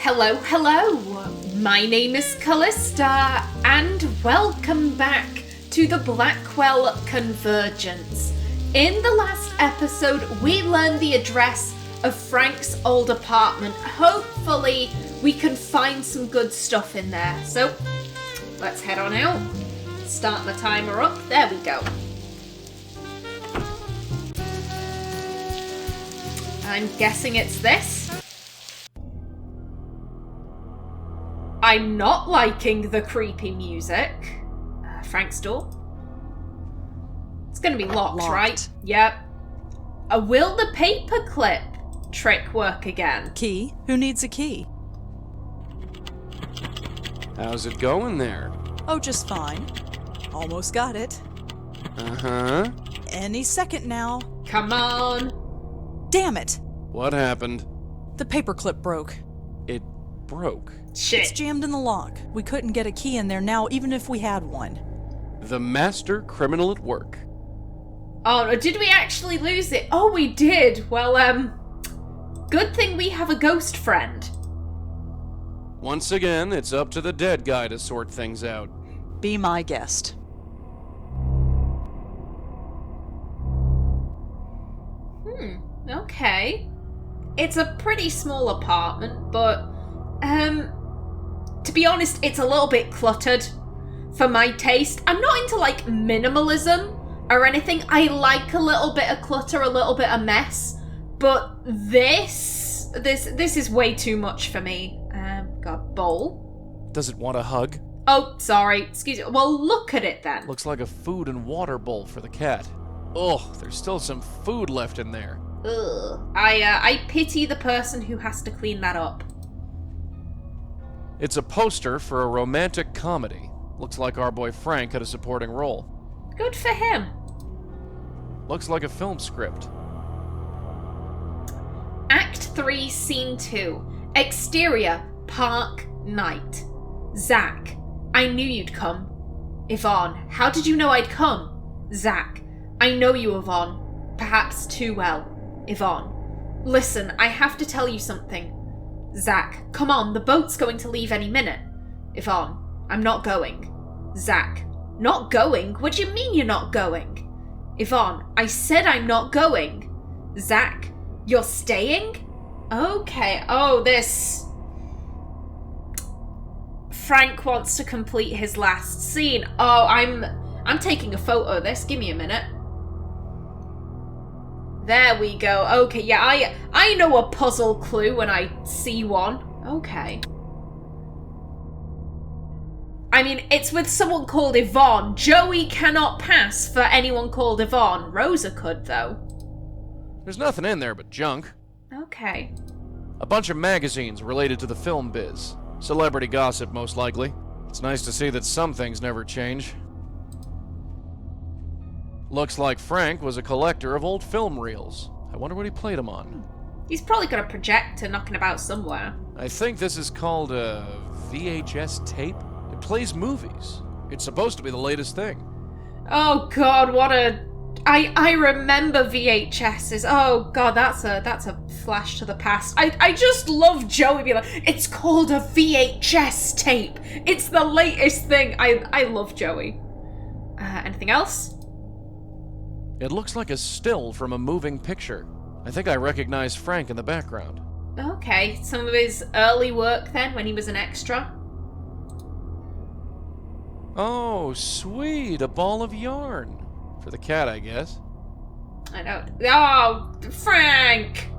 Hello, hello! My name is Kallista, and welcome back to the Blackwell Convergence. In the last episode, we learned the address of Frank's old apartment. Hopefully, we can find some good stuff in there. So, let's head on out. Start the timer up. There we go. I'm guessing it's this. I'm not liking the creepy music. Frank's door. It's gonna be locked, right? Yep. Will the paperclip trick work again? Key? Who needs a key? How's it going there? Oh, just fine. Almost got it. Uh-huh. Any second now. Come on. Damn it! What happened? The paperclip broke. It broke. Shit. It's jammed in the lock. We couldn't get a key in there now, even if we had one. The master criminal at work. Oh, did we actually lose it? Oh, we did. Well, good thing we have a ghost friend. Once again, it's up to the dead guy to sort things out. Be my guest. Okay. It's a pretty small apartment, but, to be honest, it's a little bit cluttered for my taste. I'm not into, like, minimalism or anything. I like a little bit of clutter, a little bit of mess, but this is way too much for me. Got a bowl. Does it want a hug? Oh, sorry. Excuse me. Well, look at it then. Looks like a food and water bowl for the cat. Oh, there's still some food left in there. Ugh. I pity the person who has to clean that up. It's a poster for a romantic comedy. Looks like our boy Frank had a supporting role. Good for him. Looks like a film script. Act 3, Scene 2. Exterior, park, night. Zach, I knew you'd come. Yvonne, how did you know I'd come? Zach, I know you, Yvonne. Perhaps too well. Yvonne, listen, I have to tell you something. Zach, come on, the boat's going to leave any minute. Yvonne, I'm not going. Zach, not going? What do you mean you're not going? Yvonne, I said I'm not going. Zach, you're staying? Okay, oh, this... Frank wants to complete his last scene. Oh, I'm taking a photo of this. Give me a minute. There we go. Okay, yeah, I know a puzzle clue when I see one. Okay. I mean, it's with someone called Yvonne. Joey cannot pass for anyone called Yvonne. Rosa could, though. There's nothing in there but junk. Okay. A bunch of magazines related to the film biz. Celebrity gossip, most likely. It's nice to see that some things never change. Looks like Frank was a collector of old film reels. I wonder what he played them on. He's probably got a projector knocking about somewhere. I think this is called a VHS tape. It plays movies. It's supposed to be the latest thing. Oh god, what a... I remember VHSs. Oh god, that's a flash to the past. I just love Joey being like, it's called a VHS tape. It's the latest thing. I love Joey. Anything else? It looks like a still from a moving picture. I think I recognize Frank in the background. Okay, some of his early work then, when he was an extra. Oh, sweet, a ball of yarn. For the cat, I guess. I know. Oh, Frank!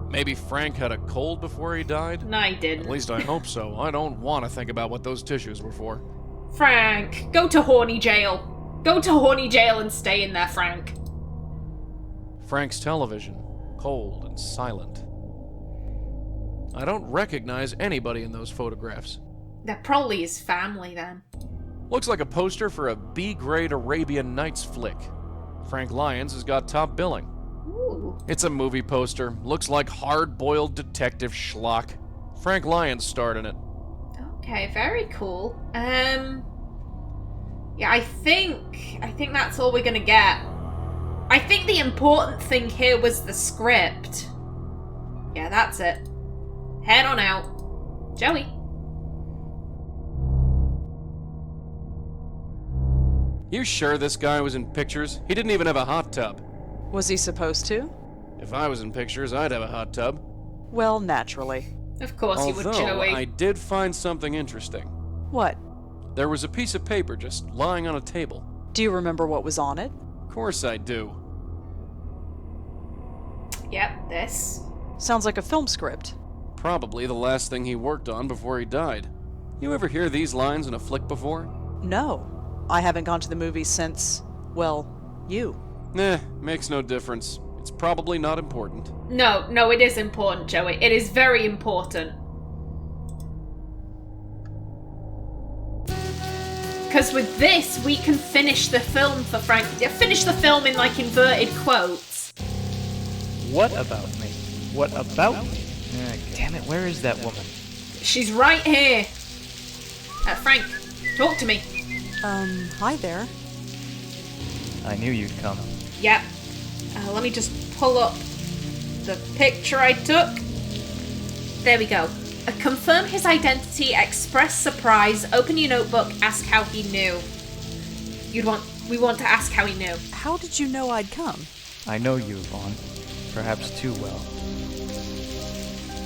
Maybe Frank had a cold before he died? No, he didn't. At least I hope so. I don't want to think about what those tissues were for. Frank, go to horny jail. Go to horny jail and stay in there, Frank. Frank's television. Cold and silent. I don't recognize anybody in those photographs. They're probably his family, then. Looks like a poster for a B-grade Arabian Nights flick. Frank Lyons has got top billing. Ooh. It's a movie poster. Looks like hard-boiled detective schlock. Frank Lyons starred in it. Okay, very cool. Yeah, I think that's all we're gonna get. I think the important thing here was the script. Yeah, that's it. head on out. Joey. You sure this guy was in pictures? He didn't even have a hot tub. Was he supposed to? If I was in pictures, I'd have a hot tub. Well, naturally. Of course you would, Although, Joey. I did find something interesting. What? There was a piece of paper just lying on a table. Do you remember what was on it? Of course I do. Yep, this. Sounds like a film script. Probably the last thing he worked on before he died. You ever hear these lines in a flick before? No. I haven't gone to the movies since, well, you. Makes no difference. It's probably not important. No, it is important, Joey. It is very important. Because with this, we can finish the film for Frank. Finish the film in, like, inverted quotes. What about me? What about me? Damn it, where is that woman? She's right here. Frank, talk to me. Hi there. I knew you'd come. Yep. Let me just pull up the picture I took. There we go. Confirm his identity, express surprise, open your notebook, ask how he knew. We want to ask how he knew. How did you know I'd come? I know you, Vaughn. Perhaps too well.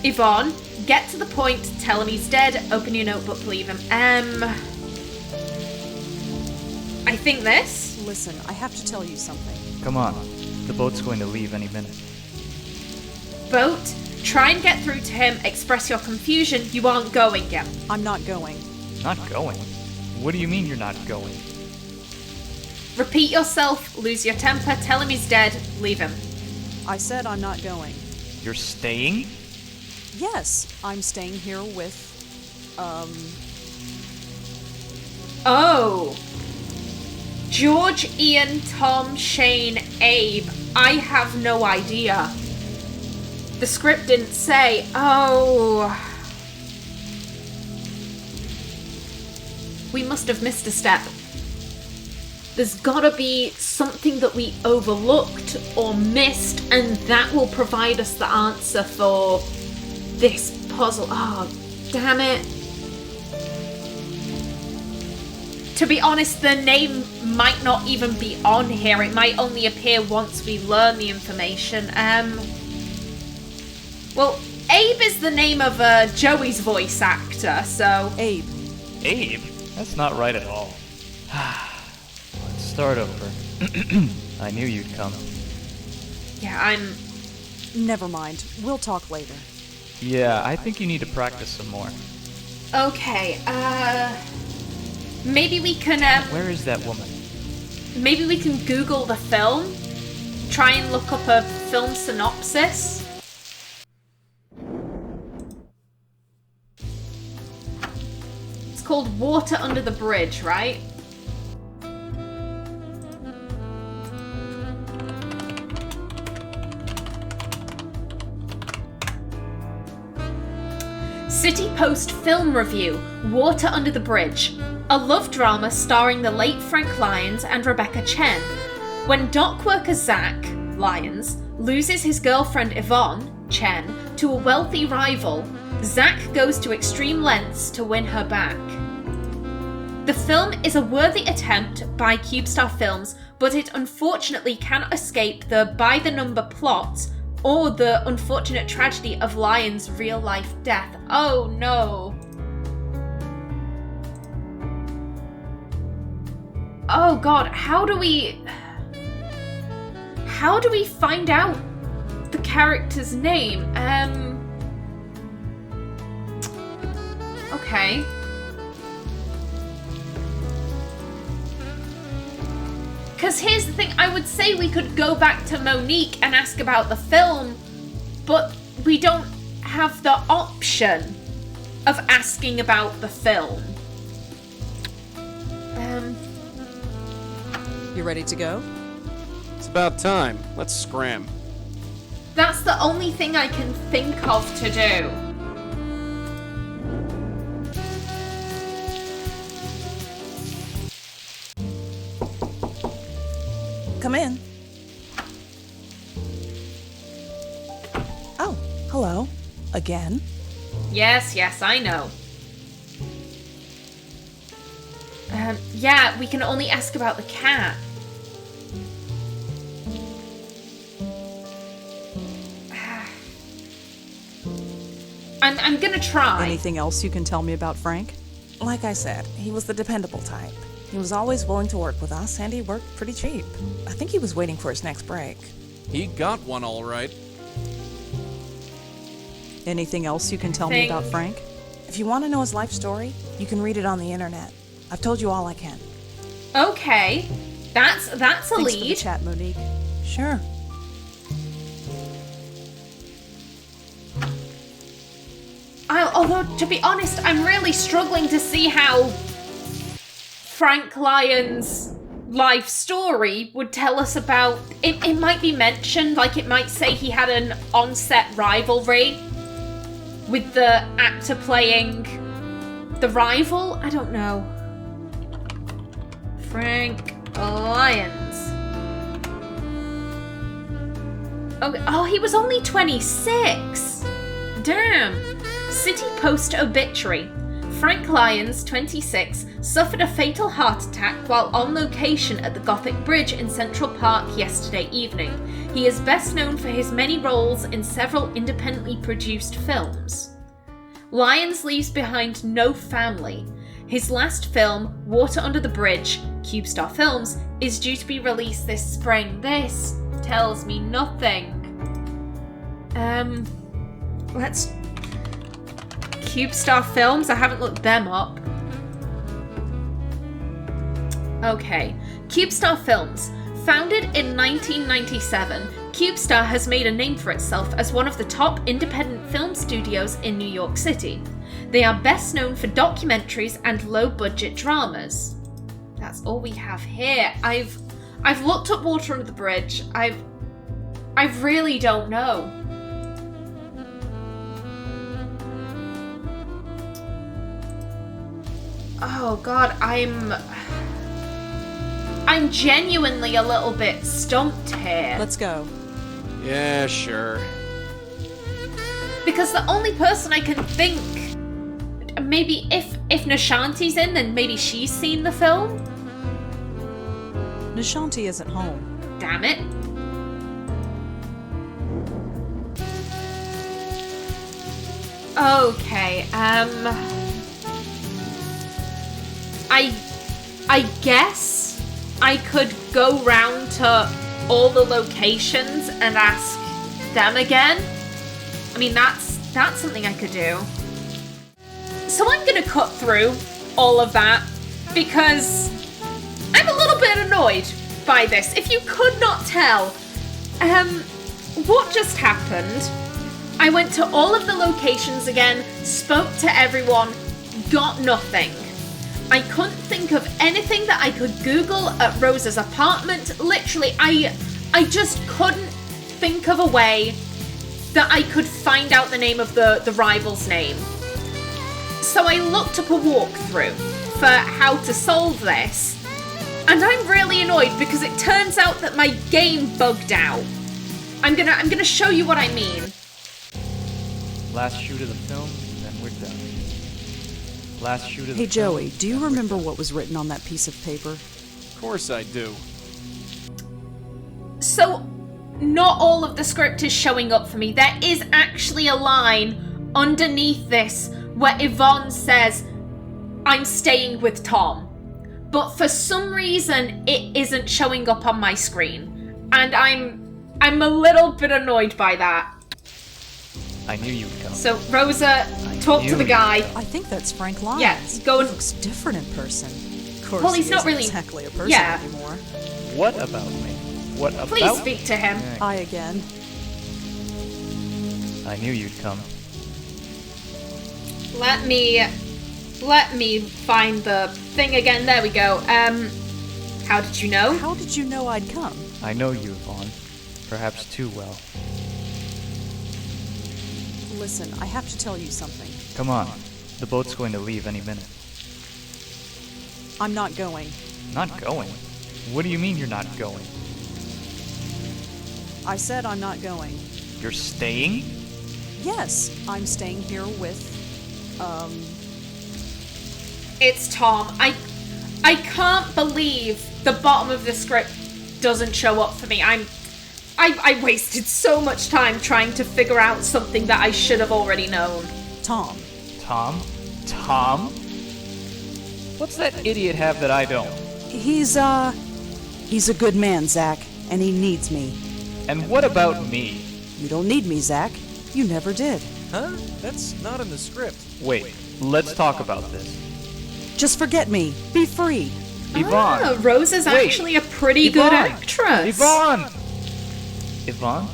Yvonne, get to the point, tell him he's dead, open your notebook, leave him. I think this? Listen, I have to tell you something. Come on. The boat's going to leave any minute. Boat, try and get through to him, express your confusion, you aren't going yet. I'm not going. Not going? What do you mean you're not going? Repeat yourself, lose your temper, tell him he's dead, leave him. I said I'm not going. You're staying? Yes, I'm staying here with, Oh. George, Ian, Tom, Shane, Abe. I have no idea. The script didn't say. Oh. We must have missed a step. There's gotta be something that we overlooked or missed, and that will provide us the answer for this puzzle. Oh, damn it. To be honest, the name might not even be on here. It might only appear once we learn the information. Well, Abe is the name of Joey's voice actor, so... Abe. Abe? That's not right at all. Let's start over. I knew you'd come. Yeah, Never mind. We'll talk later. Yeah, I think you need to practice some more. Okay, maybe we can, Where is that woman? maybe we can Google the film? Try and look up a film synopsis? It's called Water Under the Bridge, right? City Post Film Review, Water Under the Bridge, a love drama starring the late Frank Lyons and Rebecca Chen. When dock worker Zach Lyons loses his girlfriend Yvonne Chen to a wealthy rival, Zach goes to extreme lengths to win her back. The film is a worthy attempt by CubeStar Films, but it unfortunately cannot escape the by-the-number plot or the unfortunate tragedy of Lyon's real-life death. Oh no. Oh god, how do we find out the character's name? Okay. Because here's the thing, I would say we could go back to Monique and ask about the film, but we don't have the option of asking about the film. You ready to go? It's about time. Let's scram. That's the only thing I can think of to do. Come in. Oh, hello. Again? Yes, I know. Yeah, we can only ask about the cat. I'm gonna try. Anything else you can tell me about Frank? Like I said, he was the dependable type. He was always willing to work with us, and he worked pretty cheap. I think he was waiting for his next break. He got one all right. Anything else you can tell me about Frank? If you want to know his life story, you can read it on the internet. I've told you all I can. Okay, that's a Thanks lead. for the chat, Monique. Sure. Although, to be honest, I'm really struggling to see how Frank Lyon's life story would tell us about... It might be mentioned, like it might say he had an on-set rivalry with the actor playing the rival. I don't know. Frank Lyons. Oh, he was only 26. Damn. City Post obituary. Frank Lyons, 26, suffered a fatal heart attack while on location at the Gothic Bridge in Central Park yesterday evening. He is best known for his many roles in several independently produced films. Lyons leaves behind no family. His last film, Water Under the Bridge, CubeStar Films, is due to be released this spring. This tells me nothing. Let's... CubeStar Films? I haven't looked them up. Okay. CubeStar Films. Founded in 1997, CubeStar has made a name for itself as one of the top independent film studios in New York City. They are best known for documentaries and low-budget dramas. That's all we have here. I've looked up Water Under the Bridge. I really don't know. Oh god, I'm genuinely a little bit stumped here. Let's go. Yeah, sure. Because the only person I can think, maybe if Nishanti's in, then maybe she's seen the film. Nishanti isn't home. Damn it. Okay, I guess I could go round to all the locations and ask them again. I mean, that's something I could do. So I'm gonna cut through all of that because I'm a little bit annoyed by this. If you could not tell, what just happened? I went to all of the locations again, spoke to everyone, got nothing. I couldn't think of anything that I could Google at Rosa's apartment. Literally, I just couldn't think of a way that I could find out the name of the rival's name. So I looked up a walkthrough for how to solve this, and I'm really annoyed because it turns out that my game bugged out. I'm gonna show you what I mean. Last shoot of the film, then we're done. Last shoot of the Hey film. Joey, do you remember what was written on that piece of paper? Of course I do. So, not all of the script is showing up for me. There is actually a line underneath this where Yvonne says, "I'm staying with Tom." But for some reason, it isn't showing up on my screen. And I'm a little bit annoyed by that. I knew you'd come. So, Rosa, talk to the guy. I think that's Frank Lyons. Yeah, go and... He looks different in person. Of course, Well, he's he not isn't really- exactly a person Yeah. anymore. What about me? What about Please speak to him. I again. I knew you'd come. Let me find the thing again. There we go. How did you know? How did you know I'd come? I know you, Vaughn. Perhaps too well. Listen, I have to tell you something. Come on. The boat's going to leave any minute. I'm not going. Not going? What do you mean you're not going? I said I'm not going. You're staying? Yes, I'm staying here with, It's Tom. I can't believe the bottom of the script doesn't show up for me. I wasted so much time trying to figure out something that I should have already known. Tom. Tom? Tom? What's that idiot have that I don't? He's a good man, Zach, and he needs me. And what about me? You don't need me, Zach. You never did. Huh? That's not in the script. Wait, let's talk about this. Just forget me. Be free. Yvonne! Ah, Rosa's Wait. actually a pretty good Yvonne! actress. Yvonne! Yvonne?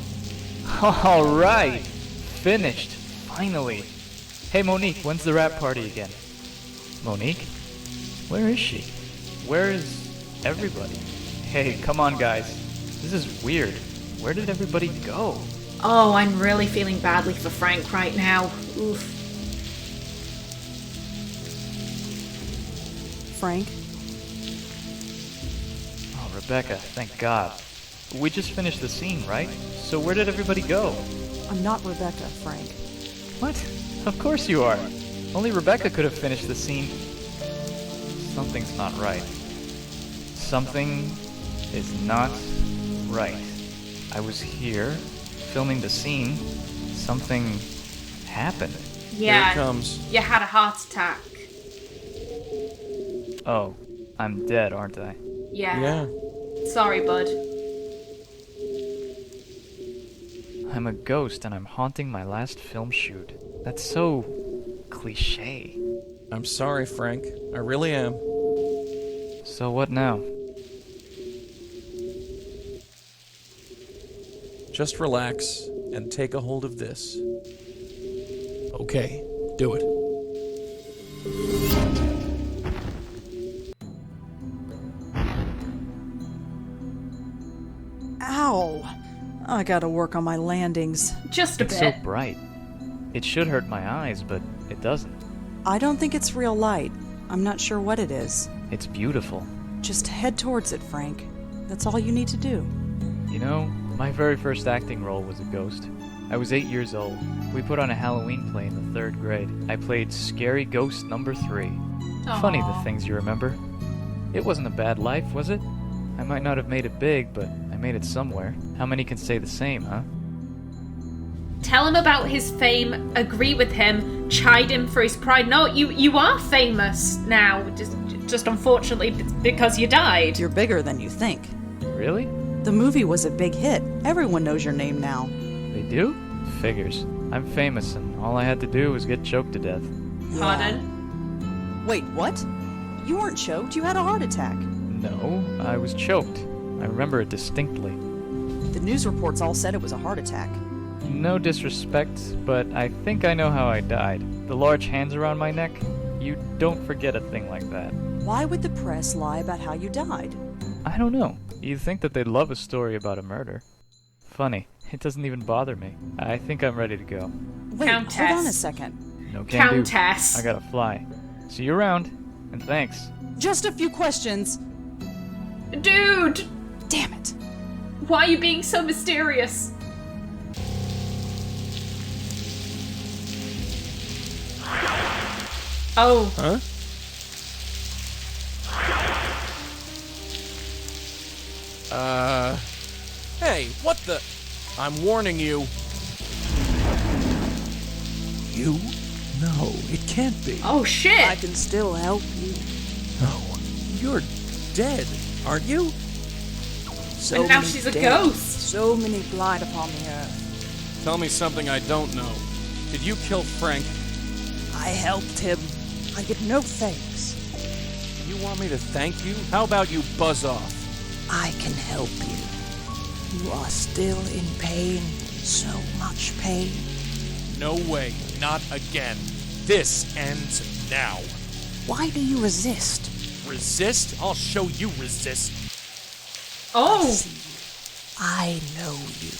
Alright! Finished. Finally. Hey Monique, when's the rap party again? Monique? Where is she? Where is everybody? Hey, come on guys. This is weird. Where did everybody go? Oh, I'm really feeling badly for Frank right now. Oof. Frank? Oh, Rebecca, thank God. We just finished the scene, right? So where did everybody go? I'm not Rebecca, Frank. What? Of course you are. Only Rebecca could have finished the scene. Something's not right. Something is not right. I was here, filming the scene. Something happened. Yeah, Here it comes. you had a heart attack. Oh, I'm dead, aren't I? Yeah. Sorry, bud. I'm a ghost and I'm haunting my last film shoot. That's so cliche. I'm sorry, Frank. I really am. So what now? Just relax and take a hold of this. Okay, do it. Ow! I gotta work on my landings. Just a It's bit. so bright. It should hurt my eyes, but it doesn't. I don't think it's real light. I'm not sure what it is. It's beautiful. Just head towards it, Frank. That's all you need to do. You know, my very first acting role was a ghost. I was 8 years old. We put on a Halloween play in the 3rd grade. I played Scary Ghost number 3. Funny the Aw. things you remember. It wasn't a bad life, was it? I might not have made it big, but I made it somewhere. How many can say the same, huh? Tell him about his fame, agree with him, chide him for his pride. No, you are famous now, just unfortunately because you died. You're bigger than you think. Really? The movie was a big hit. Everyone knows your name now. They do? Figures. I'm famous, and all I had to do was get choked to death. Pardon? Wait, what? You weren't choked. You had a heart attack. No, I was choked. I remember it distinctly. The news reports all said it was a heart attack. No disrespect, but I think I know how I died. The large hands around my neck? You don't forget a thing like that. Why would the press lie about how you died? I don't know. You'd think that they'd love a story about a murder. Funny, it doesn't even bother me. I think I'm ready to go. Wait, Countess. hold on a second. No can do. Countess. I gotta fly. See you around, and thanks. Just a few questions. Dude! Damn it. Why are you being so mysterious? Oh. Huh? Hey, what the? I'm warning you. You? No, it can't be. Oh shit! I can still help you. No, you're dead, aren't you? So And now many she's a dead, ghost. So many blight upon the earth. Tell me something I don't know. Did you kill Frank? I helped him. I get no thanks. You want me to thank you? How about you buzz off? I can help you. You are still in pain. So much pain. No way, not again. This ends now. Why do you resist? Resist? I'll show you resist. Oh! I know you.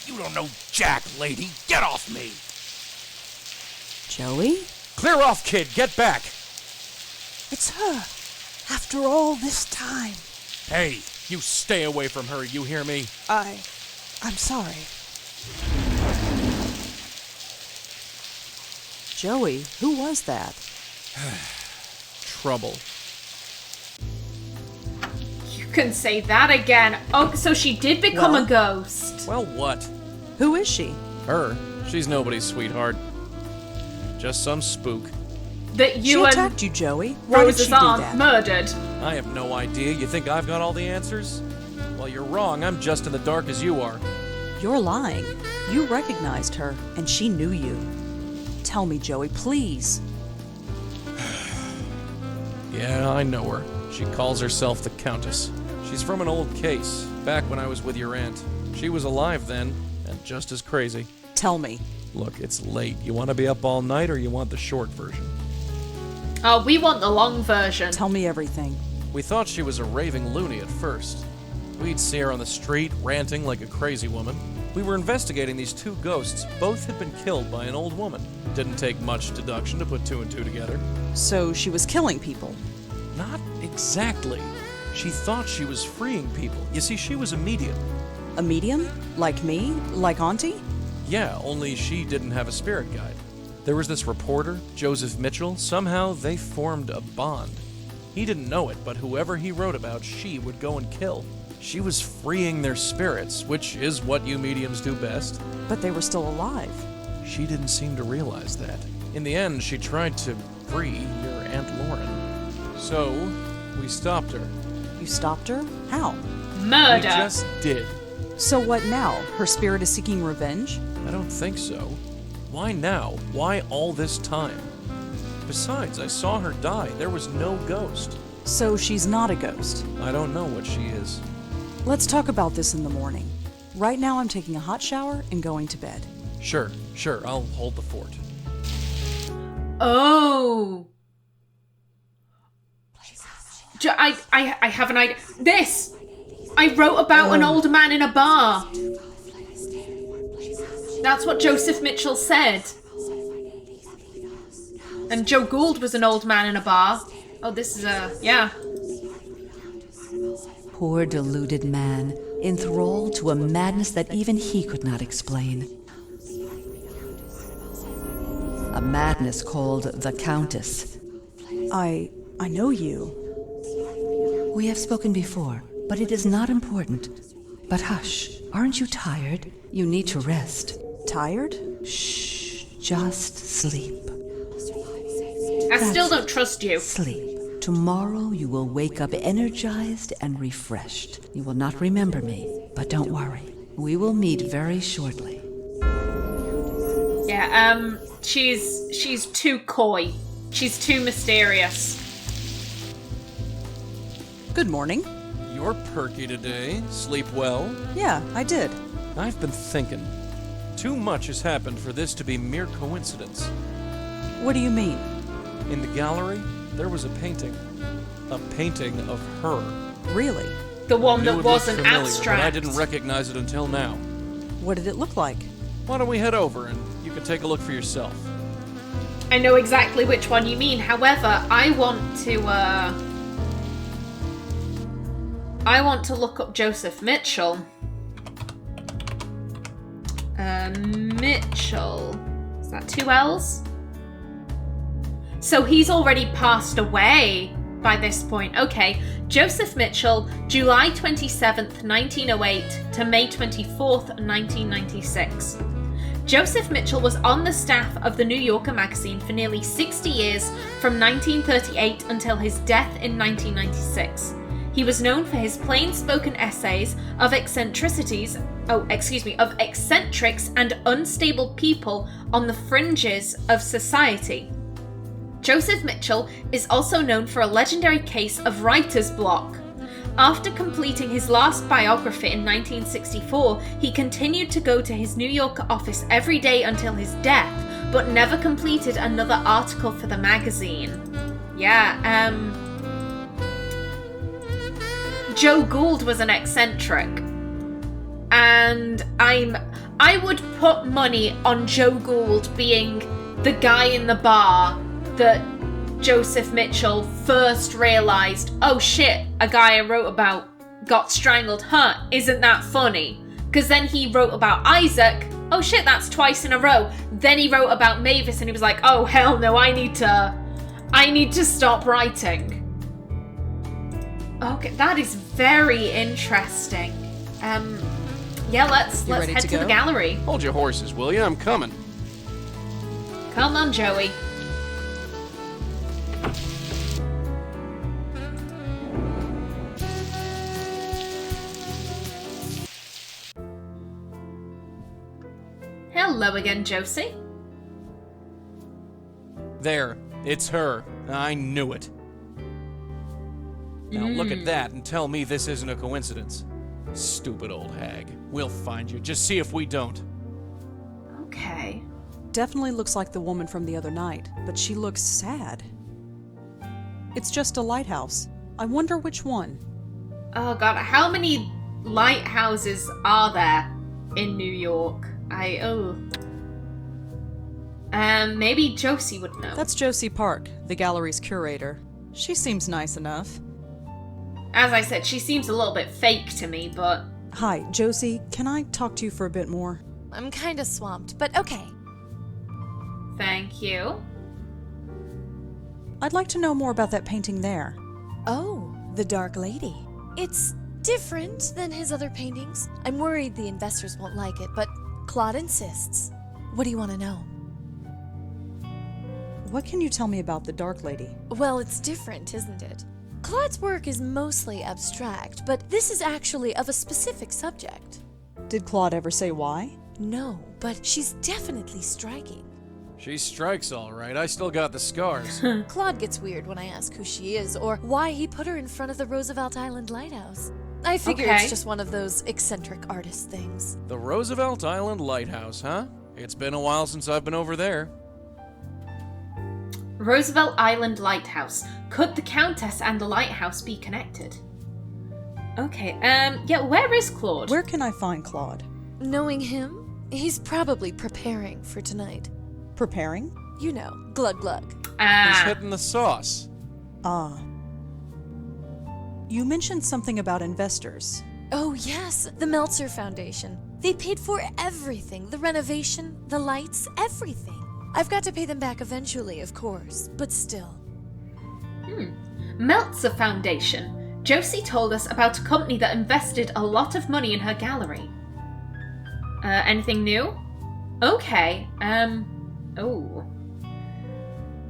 You don't know jack, lady. Get off me. Joey? Clear off, kid. Get back. It's her. After all this time. Hey, you stay away from her, you hear me? I'm sorry. Joey, who was that? Trouble. You can say that again. Oh, so she did become a ghost. Well, what? Who is she? Her? She's nobody's sweetheart. Just some spook. That She you and attacked you, Joey. Why did she Rosa's do aunt that? murdered. I have no idea. You think I've got all the answers? Well, you're wrong. I'm just in the dark as you are. You're lying. You recognized her, and she knew you. Tell me, Joey, please. Yeah, I know her. She calls herself the Countess. She's from an old case, back when I was with your aunt. She was alive then, and just as crazy. Tell me. Look, it's late. You want to be up all night, or you want the short version? Oh, we want the long version. Tell me everything. We thought she was a raving loony at first. We'd see her on the street, ranting like a crazy woman. We were investigating these two ghosts. Both had been killed by an old woman. Didn't take much deduction to put two and two together. So she was killing people. Not exactly. She thought she was freeing people. You see, she was a medium. A medium? Like me? Like Auntie? Yeah, only she didn't have a spirit guide. There was this reporter, Joseph Mitchell. Somehow they formed a bond. He didn't know it, but whoever he wrote about, she would go and kill. She was freeing their spirits, which is what you mediums do best. But they were still alive. She didn't seem to realize that. In the end, she tried to free your Aunt Lauren. So, we stopped her. You stopped her? How? Murder. We just did. So what now? Her spirit is seeking revenge? I don't think so. Why now? Why all this time? Besides, I saw her die. There was no ghost. So she's not a ghost. I don't know what she is. Let's talk about this in the morning. Right now I'm taking a hot shower and going to bed. Sure, I'll hold the fort. Oh. I have an idea. This! I wrote about an old man in a bar. That's what Joseph Mitchell said. And Joe Gould was an old man in a bar. Oh, this is yeah. Poor deluded man, enthralled to a madness that even he could not explain. A madness called the Countess. I know you. We have spoken before, but it is not important. But hush, aren't you tired? You need to rest. Tired? Shh, just sleep. I still don't trust you. Sleep. Tomorrow you will wake up energized and refreshed. You will not remember me, but don't worry. We will meet very shortly. Yeah, she's too coy. She's too mysterious. Good morning. You're perky today. Sleep well? Yeah, I did. I've been thinking. Too much has happened for this to be mere coincidence. What do you mean? In the gallery, there was a painting. A painting of her. Really? The one Knew that it looked wasn't familiar, abstract. but I didn't recognize it until now. What did it look like? Why don't we head over and you can take a look for yourself? I know exactly which one you mean. However, I want to look up Joseph Mitchell. Mitchell. Is that 2 L's? So he's already passed away by this point. Okay. Joseph Mitchell, July 27th, 1908 to May 24th, 1996. Joseph Mitchell was on the staff of the New Yorker magazine for nearly 60 years, from 1938 until his death in 1996. He was known for his plain-spoken essays of eccentrics and unstable people on the fringes of society. Joseph Mitchell is also known for a legendary case of writer's block. After completing his last biography in 1964, he continued to go to his New York office every day until his death, but never completed another article for the magazine. Yeah, Joe Gould was an eccentric. And I would put money on Joe Gould being the guy in the bar that Joseph Mitchell first realised, oh shit, a guy I wrote about got strangled. Isn't that funny? Because then he wrote about Isaac, oh shit, that's twice in a row. Then he wrote about Mavis and he was like, oh hell no, I need to stop writing. Okay, that is very interesting. Yeah, let's head to the gallery. Hold your horses, will you? I'm coming. Come on, Joey. Hello again, Josie. There, it's her. I knew it. Now look at that and tell me this isn't a coincidence. Stupid old hag. We'll find you. Just see if we don't. Okay. Definitely looks like the woman from the other night, but she looks sad. It's just a lighthouse. I wonder which one. Oh god, how many lighthouses are there in New York? Maybe Josie would know. That's Josie Park, the gallery's curator. She seems nice enough. As I said, she seems a little bit fake to me, but... Hi, Josie, can I talk to you for a bit more? I'm kinda swamped, but okay. Thank you. I'd like to know more about that painting there. Oh, the Dark Lady. It's different than his other paintings. I'm worried the investors won't like it, but Claude insists. What do you want to know? What can you tell me about the Dark Lady? Well, it's different, isn't it? Claude's work is mostly abstract, but this is actually of a specific subject. Did Claude ever say why? No, but she's definitely striking. She strikes all right. I still got the scars. Claude gets weird when I ask who she is or why he put her in front of the Roosevelt Island Lighthouse. I figure it's just one of those eccentric artist things. The Roosevelt Island Lighthouse, huh? It's been a while since I've been over there. Roosevelt Island Lighthouse. Could the Countess and the lighthouse be connected? Okay, yeah, where is Claude? Where can I find Claude? Knowing him, he's probably preparing for tonight. Preparing? You know, glug glug. He's hitting the sauce. Ah. You mentioned something about investors. Oh yes, the Meltzer Foundation. They paid for everything. The renovation, the lights, everything. I've got to pay them back eventually, of course, but still. Meltzer Foundation. Josie told us about a company that invested a lot of money in her gallery. Anything new? Okay, oh.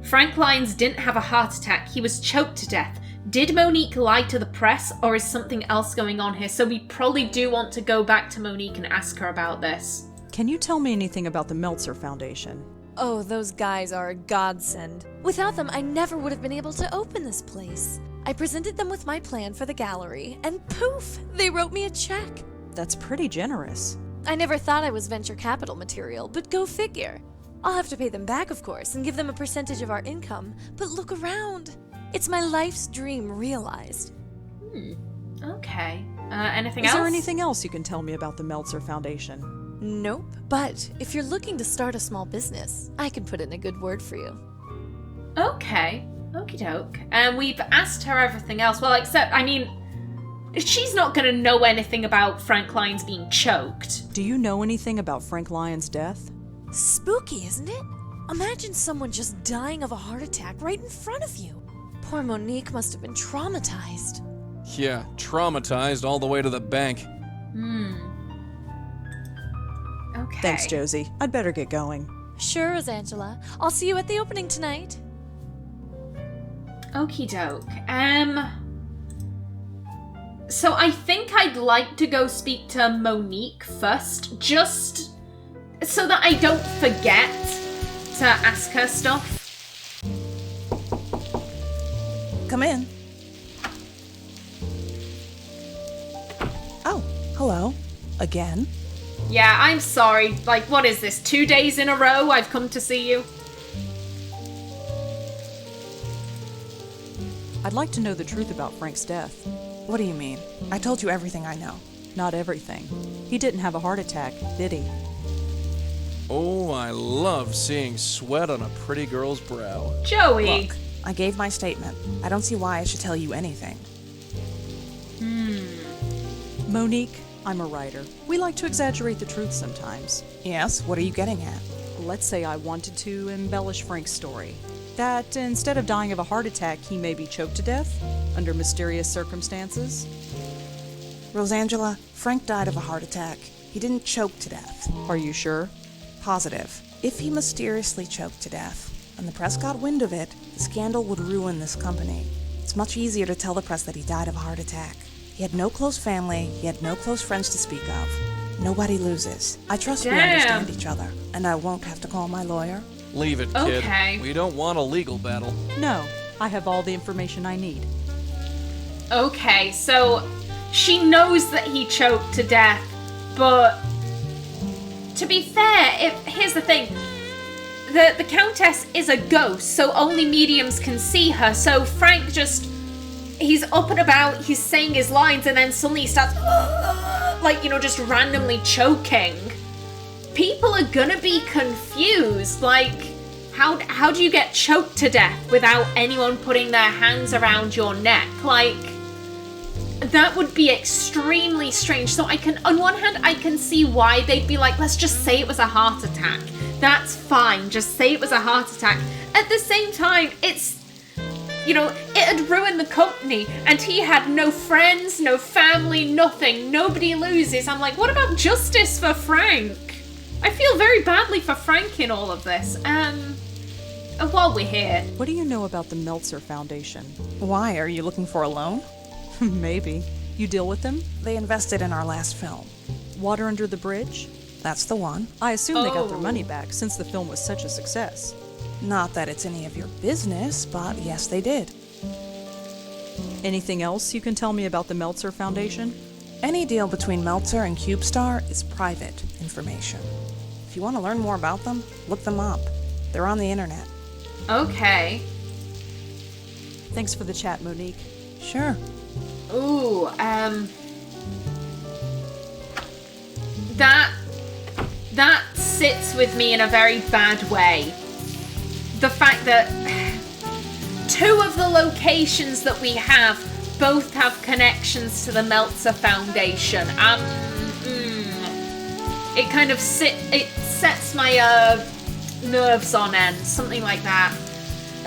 Frank Lyons didn't have a heart attack. He was choked to death. Did Monique lie to the press, or is something else going on here? So we probably do want to go back to Monique and ask her about this. Can you tell me anything about the Meltzer Foundation? Oh, those guys are a godsend. Without them, I never would have been able to open this place. I presented them with my plan for the gallery, and poof, they wrote me a check. That's pretty generous. I never thought I was venture capital material, but go figure. I'll have to pay them back, of course, and give them a percentage of our income, but look around. It's my life's dream realized. Okay. Anything else? Is there anything else you can tell me about the Meltzer Foundation? Nope. But if you're looking to start a small business, I can put in a good word for you. Okay. Okie doke. And we've asked her everything else. Well, except, I mean, she's not going to know anything about Frank Lyons being choked. Do you know anything about Frank Lyons' death? Spooky, isn't it? Imagine someone just dying of a heart attack right in front of you. Poor Monique must have been traumatized. Yeah, traumatized all the way to the bank. Okay. Thanks, Josie. I'd better get going. Sure, Rosangela. I'll see you at the opening tonight. Okie doke. So I think I'd like to go speak to Monique first, just so that I don't forget to ask her stuff. Come in. Oh, hello. Again? Yeah, I'm sorry. Like, what is this? 2 days in a row I've come to see you? I'd like to know the truth about Frank's death. What do you mean? I told you everything I know. Not everything. He didn't have a heart attack, did he? Oh, I love seeing sweat on a pretty girl's brow. Joey! Look, I gave my statement. I don't see why I should tell you anything. Monique, I'm a writer. We like to exaggerate the truth sometimes. Yes, what are you getting at? Let's say I wanted to embellish Frank's story. That instead of dying of a heart attack, he may be choked to death under mysterious circumstances. Rosangela, Frank died of a heart attack. He didn't choke to death. Are you sure? Positive. If he mysteriously choked to death, and the press got wind of it, the scandal would ruin this company. It's much easier to tell the press that he died of a heart attack. He had no close family, he had no close friends to speak of. Nobody loses. I trust we understand each other, and I won't have to call my lawyer. Leave it, kid. Okay. We don't want a legal battle. No, I have all the information I need. Okay, so she knows that he choked to death, but to be fair, here's the thing. The Countess is a ghost, so only mediums can see her, so Frank he's up and about, he's saying his lines, and then suddenly he starts, just randomly choking. People are gonna be confused, how do you get choked to death without anyone putting their hands around your neck? That would be extremely strange. So on one hand, I can see why they'd be like, let's just say it was a heart attack. That's fine, just say it was a heart attack. At the same time, it had ruined the company, and he had no friends, no family, nothing. Nobody loses. I'm like, what about justice for Frank? I feel very badly for Frank in all of this. While we're here. What do you know about the Meltzer Foundation? Why, are you looking for a loan? Maybe. You deal with them? They invested in our last film. Water Under the Bridge? That's the one. I assume they got their money back since the film was such a success. Not that it's any of your business, but yes, they did. Anything else you can tell me about the Meltzer Foundation? Any deal between Meltzer and CubeStar is private information. If you want to learn more about them, look them up. They're on the internet. Okay. Thanks for the chat, Monique. Sure. Ooh, that sits with me in a very bad way. The fact that 2 of the locations that we have both have connections to the Meltzer Foundation. It kind of sets my nerves on end, something like that.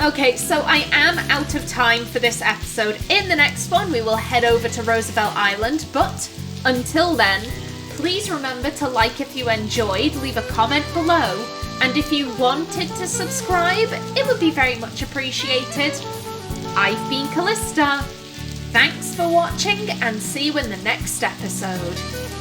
Okay, so I am out of time for this episode. In the next one, we will head over to Roosevelt Island, but until then, please remember to like if you enjoyed, leave a comment below, and if you wanted to subscribe, it would be very much appreciated. I've been Kallista. Thanks for watching, and see you in the next episode.